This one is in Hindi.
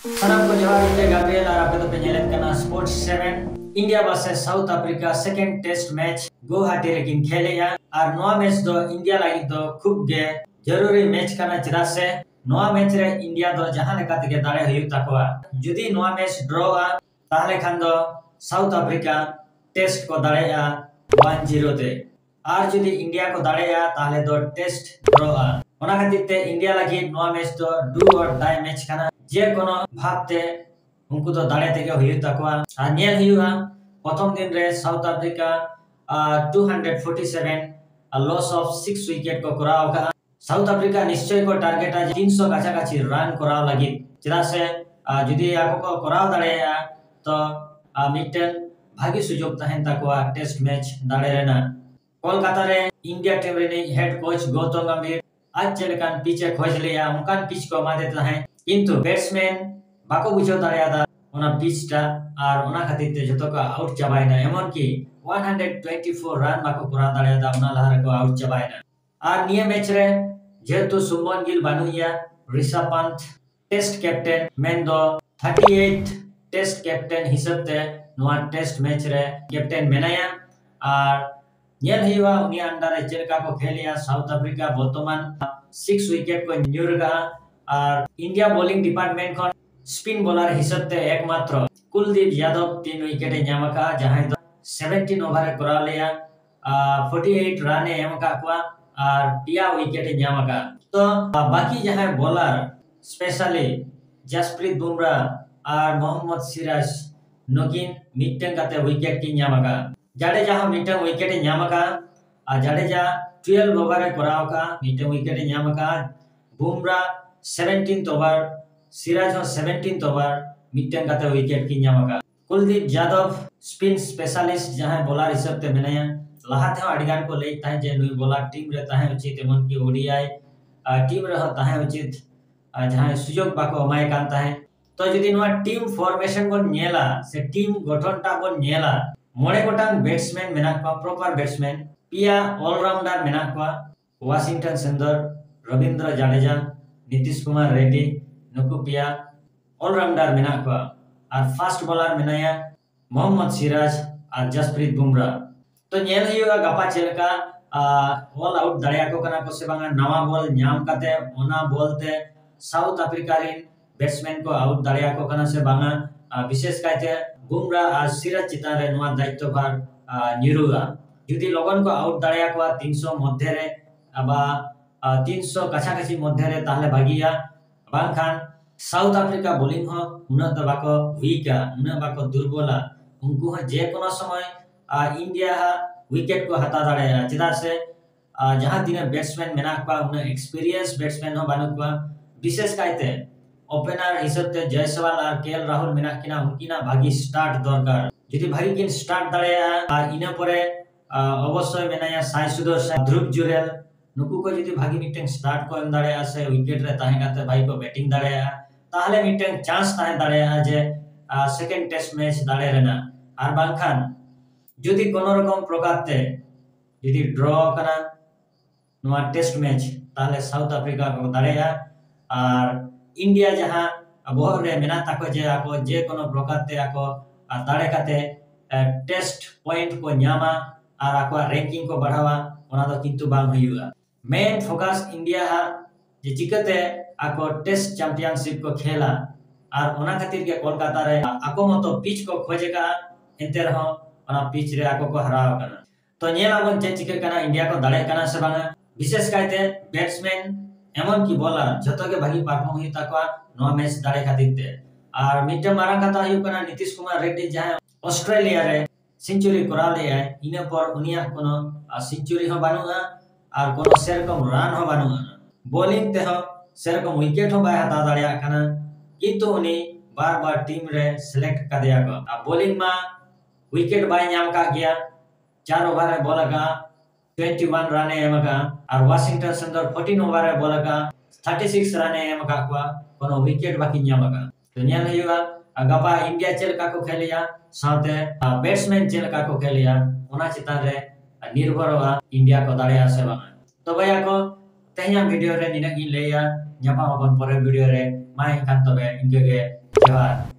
Salam ko Johar ite Gabriel ar ape to penyelet kana Sports 7 India versus South Africa second test match Guwahati rekin kheleya ar noa match do India lagi do khub ge jaruri match kana cheda se noa match re India do jahan leka tege dare huyuk takwa judi noa match draw a tahle khan do South Africa test ko dareya 1-0 te ar judi India ko dareya tahle do test draw a ona khatir te India lagi noa match do do or die match kana जे कोनो भागते उनको तो दाड़े तक हुई तकवा नेल हुआ प्रथम दिन रे south Africa 247 loss of 6 wicket को कराव का साउथ अफ्रीका निश्चय को टारगेट आज 300 काछाकाछि रान कराव लगी चेदा से जुदी आको को कराव दाड़ेया तो मिटन भागी सुजोग तहन तकवा टेस्ट मैच दाड़े रेना कोलकाता रे इंडिया टीम रे हेड कोच गौतम गंभीर आज चेलकान पिचे खोज लिया उनकान पिच को मा देता है किंतु बैट्समैन बाको बुझो दाड़ेयादा ओना पिचटा आर ओना खातिर ते जतो को आउट चाबायना एमन की 124 रान बाको करा दाड़ेयादा ओना लहार को आउट चाबायना आर निये मैच रे जेतु सुमन गिल बानुया ऋषभ पंत टेस्ट कैप्टन मेन दो 38 टेस्ट कैप्टन हिसाब ते नोआ टेस्ट मैच रे कैप्टन मेनाया आर नेल हिवा उनी अंडर चेलका को खेलिया साउथ अफ्रीका वर्तमान 6 विकेट को न्यूरगा और इंडिया बॉलिंग डिपार्टमेंट खन स्पिन बॉलर हिसाब ते एकमात्र कुलदीप यादव 3 विकेट न्यामका जहां दो 17 ओवर करा लिया 48 रन एमका को और पिया विकेट न्यामका तो बाकी जहां बॉलर स्पेशली जसप्रीत बुमराह और मोहम्मद सिराज नगिन मिटन काते विकेट की न्यामका जाडेजा मिटन विकेट न्यामका जाडेजा 12 ओवर करावका मिटन विकेट न्यामका Bumrah 17th over Siraj 17th over मिटन काते विकेट की न्यामका कुलदीप यादव स्पिन स्पेशलिस्ट जहां बॉलर हिसाब ते मेनाया लहाते अडिगान को ले ताहे जे नुई बॉलर टीम रे ताहे उचित एमन की ओडीआई टीम रे ताहे उचित जहां सुजोग बाको अमाय कान ताहे तो जदि नुआ टीम फॉर्मेशन को नेला से टीम गठन टा को नेला मोड़े गोटांग बैट्समैन मेना को प्रॉपर बैट्समैन पिया ऑलराउंडर मेना को वाशिंगटन सुंदर रविंद्र जाडेजा नीतीश कुमार रेड्डी नुकु पिया ऑलराउंडर मेना को और फास्ट बॉलर मेनाया मोहम्मद सिराज और जसप्रीत बुमराह तो नेल हुआ गपा चेलका ऑल आउट दाड़िया को कना को से बांगा नवा बॉल न्याम काते ओना बोलते साउथ अफ्रीका रे बैट्समैन को आउट दाड़िया को कना से बांगा विशेष कायते बुमराह और सिराज चितान रे नवा दायित्व भार निरुगा जुदी लोगन को आउट दाड़िया को 300 मध्य रे अबा 300 काछाकाछि मध्य रे ताहले भागिया बांखान साउथ अफ्रीका बॉलिंग हो उना तो बाको वीका उना बाको दुर्बला उनको जे कोनो समय इंडिया विकेट को हता दाड़ेया चेदा से जहां दिन बैट्समैन मेना को उना एक्सपीरियंस बैट्समैन हो बानु को विशेष कायते ओपनर हिसाब ते जयसवाल और केएल राहुल मेना किना उनकिना भागी स्टार्ट दरकार जदि भागी किन स्टार्ट दाड़ेया और इना परे अवश्य मेनाया साई सुदर्शन ध्रुव जुरेल नुकु को जदि भागी मिटन स्टार्ट को एम दाड़ेया से विकेट रे ताहे काते भाई को बैटिंग दाड़ेया ताहले मिटन चांस ताहे दाड़ेया जे सेकंड टेस्ट मैच दाड़े रेना और बांखान जदि कोनो रकम प्रकारते जदि ड्रॉ कना नोआ टेस्ट मैच ताहले साउथ अफ्रीका को दाड़ेया और इंडिया जहां बोहर रे मेना ताको जे आको जे कोनो प्रकारते आको दाड़े काते टेस्ट पॉइंट को न्यामा और आको रैंकिंग को बढ़ावा ओना दो किंतु बांग हुआ मेन फोकस इंडिया जे चिकते आको टेस्ट चैंपियनशिप को खेला और ओना खातिर के कोलकाता रे आको मतो पिच को खोजेगा एंते रहो ओना पिच रे आको को हराव कना तो नेला बन चे चिके कना इंडिया को दाड़े कना से बांगा विशेष कायते बैट्समैन एमन की बॉलर जतो के भागी परफॉर्म हुई ताको नो मैच दाड़े खातिर ते और मिटे मारा कथा हुई कना नीतीश कुमार रेड्डी जहां ऑस्ट्रेलिया रे सेंचुरी करा ले है इने पर उनिया कोनो सेंचुरी हो बानुआ और कोनो सेरकम रन हो बानुआ बॉलिंग ते हो सेरकम विकेट हो बाय हता दाड़िया कना किंतु उनी बार-बार टीम रे सिलेक्ट कर दिया को बॉलिंग मा विकेट बाय नाम का गया 4 ओवर रे बॉल का 21 रन एमका और वाशिंगटन सुंदर 14 ओवर रे बॉल का 36 रन एमका कोनो विकेट बाकी नामका तो नेल हुआ गपा इंडिया चेलका को खेलिया साथे बैट्समैन चेलका को खेलिया ओना चितान रे निर्भर हुआ इंडिया को दाड़िया से बांगा तो भैया को तेहना वीडियो रे निना गिन लेया ᱧᱟᱯᱟᱢ ᱟᱵᱚᱱ ᱯᱚᱨᱮ ᱵᱷᱤᱰᱤᱭᱳ ᱨᱮ ᱢᱟ ᱮᱱᱠᱷᱟᱱ ᱛᱚᱵᱮ ᱤᱱᱠᱟᱹ ᱜᱮ जोहार।